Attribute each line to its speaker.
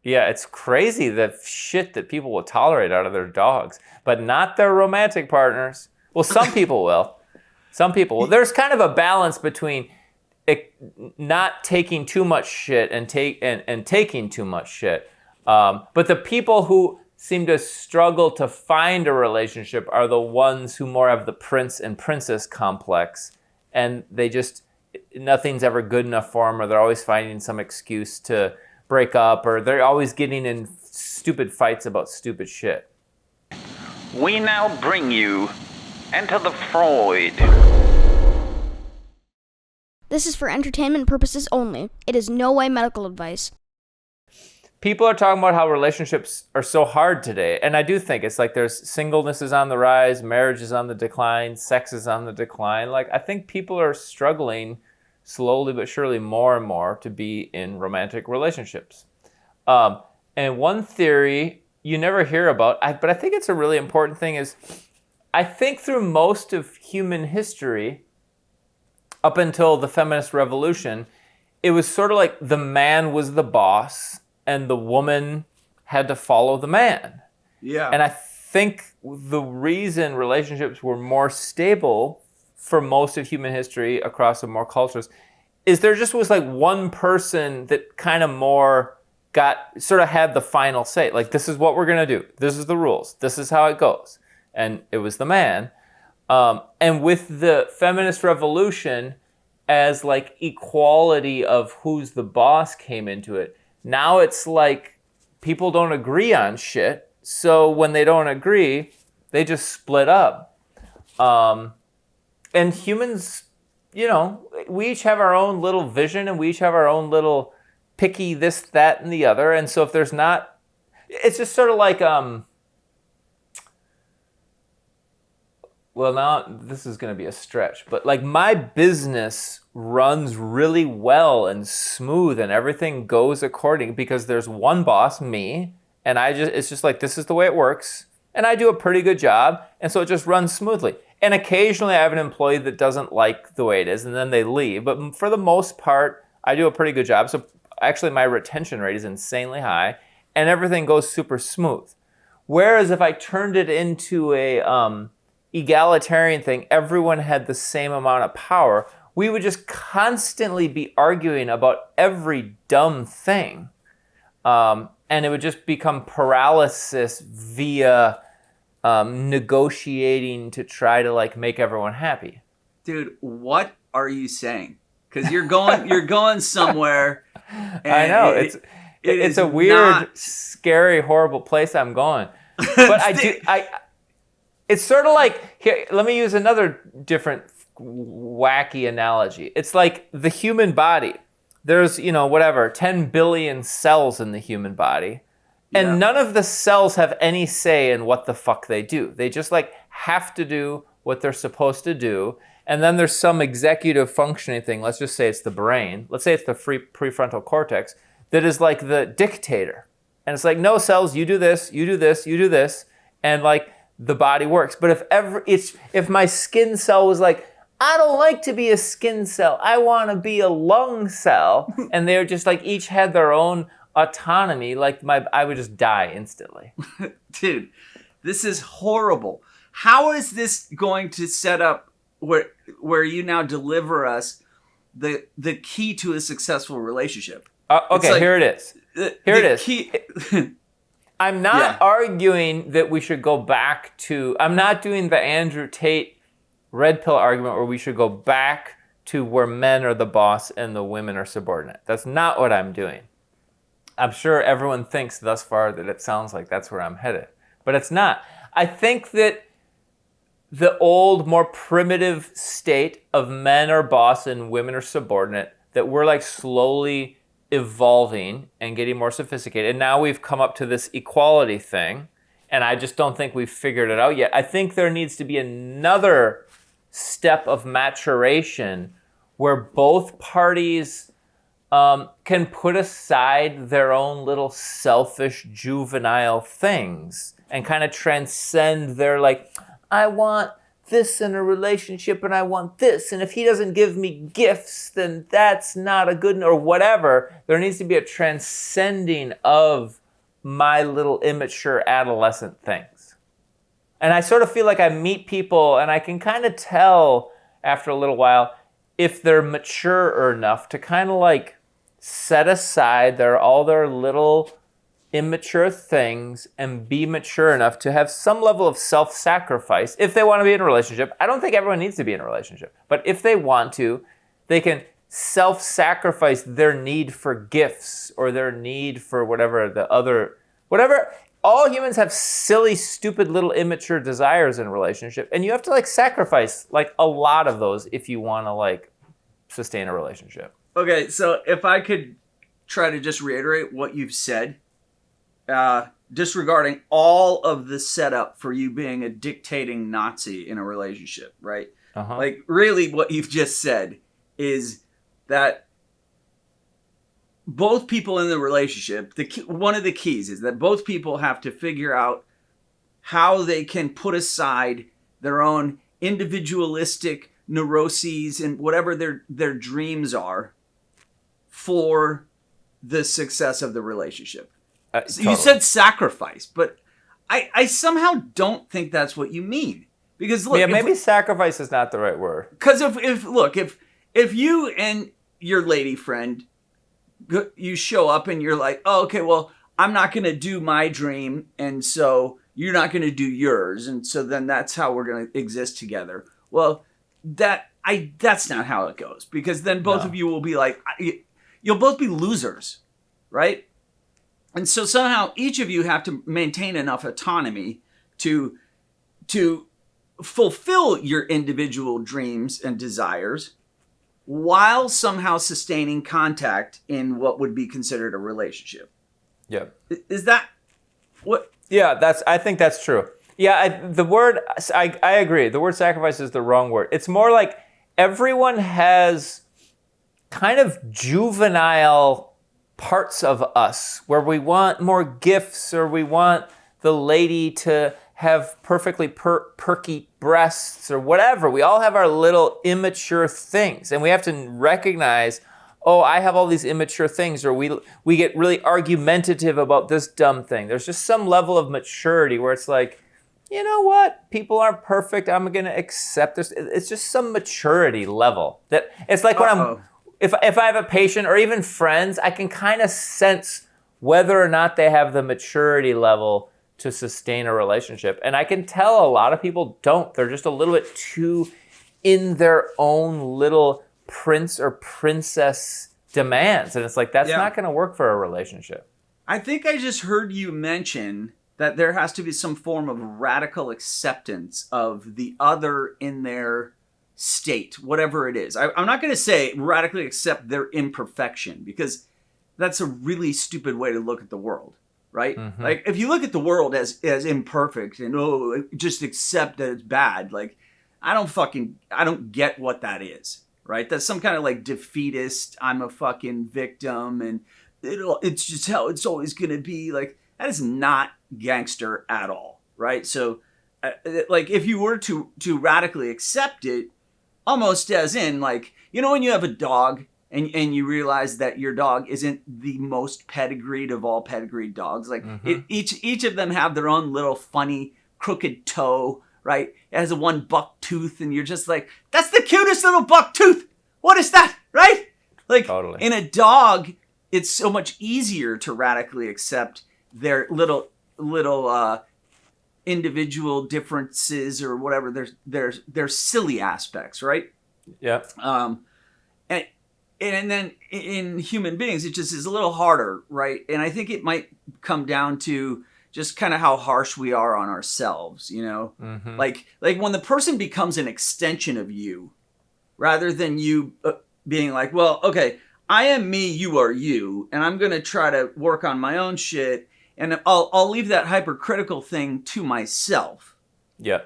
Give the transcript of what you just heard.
Speaker 1: Yeah, it's crazy the shit that people will tolerate out of their dogs, but not their romantic partners. Well, some people will. Some people will. There's kind of a balance between not taking too much shit and taking too much shit. But the people who seem to struggle to find a relationship are the ones who more have the prince and princess complex, and they just nothing's ever good enough for them, or they're always finding some excuse to break up, or they're always getting in stupid fights about stupid shit.
Speaker 2: We now bring you Enter the Freud.
Speaker 3: This is for entertainment purposes only. It is no way medical advice.
Speaker 1: People are talking about how relationships are so hard today, and I do think it's like there's singleness is on the rise, marriage is on the decline, sex is on the decline. Like, I think people are struggling slowly but surely more and more to be in romantic relationships. And one theory you never hear about, but I think it's a really important thing, is I think through most of human history, up until the feminist revolution, it was sort of like the man was the boss and the woman had to follow the man.
Speaker 4: Yeah.
Speaker 1: And I think the reason relationships were more stable for most of human history across more cultures is there just was like one person that kind of more sort of had the final say. Like, this is what we're going to do. This is the rules. This is how it goes. And it was the man. And with the feminist revolution, as like equality of who's the boss came into it, now it's like people don't agree on shit. So when they don't agree, they just split up. And humans, you know, we each have our own little vision and we each have our own little picky this, that, and the other. And so if there's not, it's just sort of like, well, now this is going to be a stretch, but like my business runs really well and smooth and everything goes according because there's one boss, me, and it's just like, this is the way it works. And I do a pretty good job. And so it just runs smoothly. And occasionally I have an employee that doesn't like the way it is and then they leave. But for the most part, I do a pretty good job. So actually my retention rate is insanely high and everything goes super smooth. Whereas if I turned it into a egalitarian thing, everyone had the same amount of power, we would just constantly be arguing about every dumb thing. And it would just become paralysis via negotiating to try to like make everyone happy.
Speaker 4: Dude, what are you saying? Because you're going somewhere.
Speaker 1: I know it's a weird, scary, horrible place I'm going. But it's sort of like, here, let me use another different wacky analogy. It's like the human body. There's, 10 billion cells in the human body. And none of the cells have any say in what the fuck they do. They just like have to do what they're supposed to do. And then there's some executive functioning thing. Let's just say it's the brain. Let's say it's the prefrontal cortex that is like the dictator. And it's like, no, cells, you do this, you do this, you do this. And like the body works. But if my skin cell was like, I don't like to be a skin cell, I want to be a lung cell. And they're just like, each had their own autonomy, like I would just die instantly.
Speaker 4: Dude, this is horrible. How is this going to set up where you now deliver us the key to a successful relationship?
Speaker 1: Okay, here it is. Here it is.
Speaker 4: Key...
Speaker 1: I'm not arguing that we should go back to, I'm not doing the Andrew Tate red pill argument where we should go back to where men are the boss and the women are subordinate. That's not what I'm doing. I'm sure everyone thinks thus far that it sounds like that's where I'm headed, but it's not. I think that the old, more primitive state of men are boss and women are subordinate, that we're like slowly evolving and getting more sophisticated. And now we've come up to this equality thing, and I just don't think we've figured it out yet. I think there needs to be another step of maturation where both parties can put aside their own little selfish, juvenile things and kind of transcend their like, I want this in a relationship and I want this. And if he doesn't give me gifts, then that's not a good, or whatever. There needs to be a transcending of my little immature adolescent things. And I sort of feel like I meet people and I can kind of tell after a little while if they're mature enough to kind of like set aside all their little immature things and be mature enough to have some level of self-sacrifice if they want to be in a relationship. I don't think everyone needs to be in a relationship, but if they want to, they can self-sacrifice their need for gifts or their need for whatever. All humans have silly, stupid, little immature desires in a relationship, and you have to like sacrifice like a lot of those if you want to like sustain a relationship.
Speaker 4: Okay, so if I could try to just reiterate what you've said, disregarding all of the setup for you being a dictating Nazi in a relationship, right?
Speaker 1: Uh-huh.
Speaker 4: Like, really what you've just said is that both people in the relationship, one of the keys is that both people have to figure out how they can put aside their own individualistic neuroses and whatever their dreams are for the success of the relationship.
Speaker 1: Totally.
Speaker 4: You said sacrifice, but I somehow don't think that's what you mean. Because look,
Speaker 1: maybe sacrifice is not the right word.
Speaker 4: Because if you and your lady friend, you show up and you're like, oh, okay, well, I'm not going to do my dream, and so you're not going to do yours, and so then that's how we're going to exist together. Well, that's not how it goes, because then both of you will be like, you'll both be losers, right? And so somehow each of you have to maintain enough autonomy to fulfill your individual dreams and desires while somehow sustaining contact in what would be considered a relationship.
Speaker 1: Yeah.
Speaker 4: Is that what?
Speaker 1: Yeah, I think that's true. Yeah, I agree. The word sacrifice is the wrong word. It's more like everyone has kind of juvenile parts of us where we want more gifts, or we want the lady to have perfectly perky breasts or whatever. We all have our little immature things, and we have to recognize, oh, I have all these immature things, or we get really argumentative about this dumb thing. There's just some level of maturity where it's like, you know what? People aren't perfect. I'm going to accept this. It's just some maturity level that it's like if I have a patient or even friends, I can kind of sense whether or not they have the maturity level to sustain a relationship. And I can tell a lot of people don't. They're just a little bit too in their own little prince or princess demands. And it's like, that's not going to work for a relationship.
Speaker 4: I think I just heard you mention that there has to be some form of radical acceptance of the other in their state, whatever it is. I'm not going to say radically accept their imperfection, because that's a really stupid way to look at the world. Right? Mm-hmm. Like, if you look at the world as imperfect and, just accept that it's bad, like, I don't get what that is, right? That's some kind of, like, defeatist, I'm a fucking victim, and it's just how it's always going to be. Like, that is not gangster at all, right? So, like, if you were to radically accept it, almost as in, like, when you have a dog, and you realize that your dog isn't the most pedigreed of all pedigreed dogs. Like, each of them have their own little funny crooked toe, right? It has a one buck tooth, and you're just like, that's the cutest little buck tooth. What is that, right? Like, totally. In a dog, it's so much easier to radically accept their little individual differences or whatever. Their silly aspects, right?
Speaker 1: Yeah.
Speaker 4: And then in human beings, it just is a little harder, right? And I think it might come down to just kind of how harsh we are on ourselves, Mm-hmm. Like when the person becomes an extension of you, rather than you being like, well, okay, I am me, you are you, and I'm going to try to work on my own shit, and I'll leave that hypercritical thing to myself.
Speaker 1: Yeah.